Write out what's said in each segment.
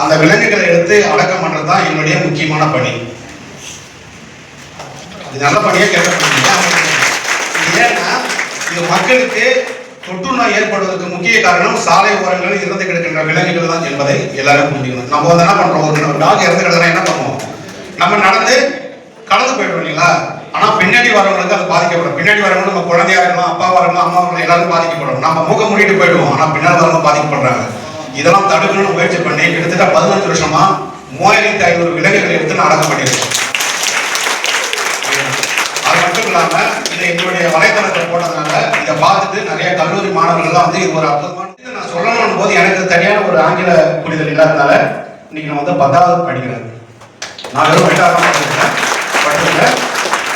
அந்த விலங்குகளை எடுத்து அடக்கம் பண்றது தான் என்னுடைய முக்கியமான பணி. இது நல்ல பணியே கேட்கப்படுது. ஏன்னா இது மக்களுக்கு தொற்று நோய் ஏற்படுவதற்கு முக்கிய காரணம் சாலை ஓரங்களில் இறந்து கிடக்கின்ற விலங்குகள் தான் என்பதை எல்லாரும் புரிஞ்சுக்கணும். நம்ம வந்து என்ன பண்றோம், ஒரு டாக் இறந்து கிடக்குறா என்ன பண்ணுவோம், நம்ம நடந்து கடந்து போயிடுவோம் இல்லைங்களா. ஆனா பின்னாடி வரவங்களுக்கு அது பாதிக்கப்படும். பின்னாடி வரவங்க நம்ம குழந்தையா இருக்கலாம், அப்பாவா இருக்கலாம், அம்மா இருக்கலாம், எல்லாரும் பாதிக்கப்படும். நம்ம மூக்க மூடிட்டு போயிடுவோம், ஆனா பின்னாடி வரவங்க பாதிக்கப்படுறாங்க. இதெல்லாம் தடுக்கணும்னு முயற்சி பண்ணி கிட்டத்தட்ட 15 வருஷமா 3500 விலங்குகளை எடுத்து நான் அடக்கம் பண்ணியிருக்கோம். அது மட்டும் இல்லாம இதை என்னுடைய வலைத்தளத்தை போட்டதுனால இதை பார்த்துட்டு நிறைய கல்லூரி மாணவர்கள்லாம் வந்து இது ஒரு அற்புதமான நான் சொல்லணும் போது எனக்கு தனியான ஒரு ஆங்கில புரிதல் இல்லாதனால இன்னைக்கு நான் வந்து 10வது படிக்கிறேன். நான் வெறும் 8வது படிச்சிருக்கேன்.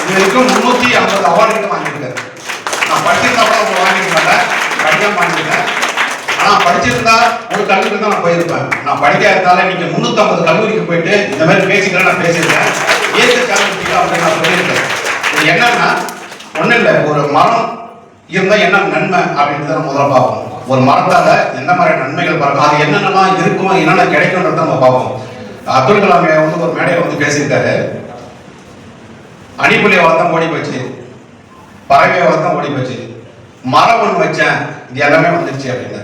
இது வரைக்கும் 350 அவார்டுகள் வாங்கியிருக்கேன். நான் படிச்சிருந்தா கூட அவங்க வாங்கிக்க மாட்டேன், படிக்காம வாங்கியிருக்கேன். ஆனா படிச்சிருந்தா ஒரு கல்லூரி தான் நான் போயிருப்பேன். நான் படிக்காததால இன்னைக்கு 350 கல்லூரிக்கு போயிட்டு இந்த மாதிரி பேசிக்கிறேன். நான் பேசியிருக்கேன், ஏற்று கல்லூரி அப்படின்னு நான் சொல்லியிருக்கேன். இது என்னன்னா ஒன்றும் இல்லை, ஒரு மரம் இருந்தால் என்ன நன்மை அப்படின்றத நம்ம முதல்ல பார்ப்போம். ஒரு மரத்தால என்ன மாதிரி நன்மைகள் பார்க்கணும், அது என்னென்னலாம் இருக்கும், என்னென்ன கிடைக்கும்ன்றத நம்ம பார்ப்போம். அப்துல் கலாம் வந்து ஒரு மேடையில் வந்து பேசியிருக்காரு, அணிப்புள்ளியை வளர்த்தான் ஓடி போச்சு, பறவையை வளர்த்தான் ஓடி போச்சு, மரம் ஒன்று வச்சேன் இது எல்லாமே வந்துருச்சு அப்படின்னு.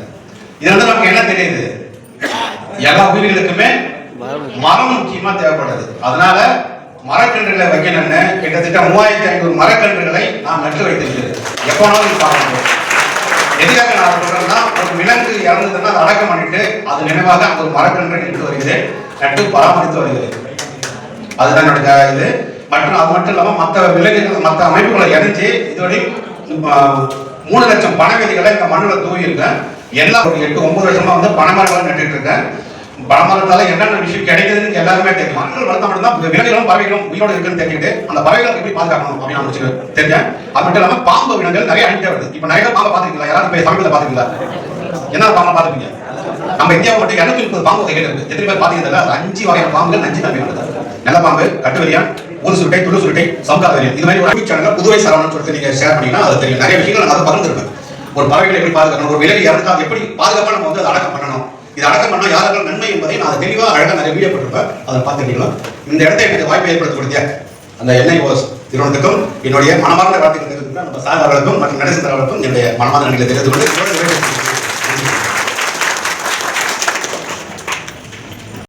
இது வந்து நமக்கு என்ன தெரியுது, எல்லா உயிர்களுக்குமே மரம் முக்கியமா தேவைப்படுது. அதனால மரக்கன்றுகளை வைக்கணும்னு கிட்டத்தட்ட 3500 மரக்கன்றுகளை நான் நட்டு வைத்திருக்கிறேன். எப்போனாலும் பார்க்கணும். எதுக்காக நான் சொல்றேன்னா, ஒரு விலங்கு இறந்ததுன்னா அதை அடக்கம் பண்ணிட்டு அது நினைவாக ஒரு மரக்கன்றை நட்டு வருகிறேன், நட்டு பராமரித்து வருகிறேன். அதுதான் என்னோட இது. மற்றும் அது மட்டும் இல்லாமல் மற்ற விலங்குகள் மற்ற அமைப்புகளை இணைஞ்சு இதுவரை 3 லட்சம் பனைவிதைகளை இந்த மண்ணில் தூவி இருக்கேன். எல்லாம் ஒரு 8-9 வருஷமா வந்து பனைமரங்களை நட்டுட்டு இருக்கேன். பனைமரத்தால என்னென்ன விஷயம் கிடைக்குதுன்னு எல்லாருமே தெரியும். மரங்கள் வளர்த்தா மட்டும்தான் விலங்குகளும் பறவைகளும் உயிரோடு இருக்குன்னு தெரிஞ்சுட்டு அந்த பறவைகளுக்கு எப்படி பாதுகாக்கணும் அப்படின்னு நான் தெரிஞ்சேன். அது மட்டும் இல்லாமல் பாம்பு விலங்குகள் நிறைய அழிஞ்சே வருது. இப்போ நிறைய பாம்பை பார்த்துருக்கீங்களா? யாராவது போய் சமீபத்தில் பார்த்துருக்கீங்களா? என்ன பாம்பை பார்த்துருக்கீங்க? நம்ம இந்தியாவை மட்டும் 230 பாம்பு வகைகள் இருக்கு. எத்தனை பேர் பார்த்தீங்கன்னா அது 5 வகையான பாம்புகள் நஞ்சு தன்மை உள்ளது. நல்ல பாம்பு, கட்டுவரியான், ஒரு சுருட்டை, துடு சுருட்டை, சவுக்காவரியான். இது மாதிரி ஒரு சேனல் புதுவை சரவணன் சொல்லிட்டு நீங்க ஷேர் பண்ணீங்கன்னா அது தெரியும். நிறைய விஷயங்கள் நான் அதை பகிர்ந்துருப்பேன். ஒரு பறவைகளை எப்படி பாதுகாக்கணும், ஒரு விலங்கு இறந்தா எப்படி பாதுகாப்பாக நம்ம வந்து அதை அடக்கம் பண்ணணும், இது அடக்கம் பண்ணால் யாருக்கும் நன்மை என்பதை நான் அதை தெளிவாக அழகாக நிறைய வீடியோ போட்டிருப்பேன். அதை பார்த்துக்கலாம். இந்த இடத்தை எனக்கு வாய்ப்பை ஏற்படுத்தி கொடுத்திய அந்த NIOS நிறுவனத்துக்கும் என்னுடைய மனமார்ந்த வாழ்த்துக்கள் தெரிவித்துக் கொண்டு நம்ம சார் அவர்களுக்கும் மற்றும் நடேசன் அவர்களுக்கும் என்னுடைய மனமார்ந்த நன்றிகளை தெரிவித்துக் கொண்டு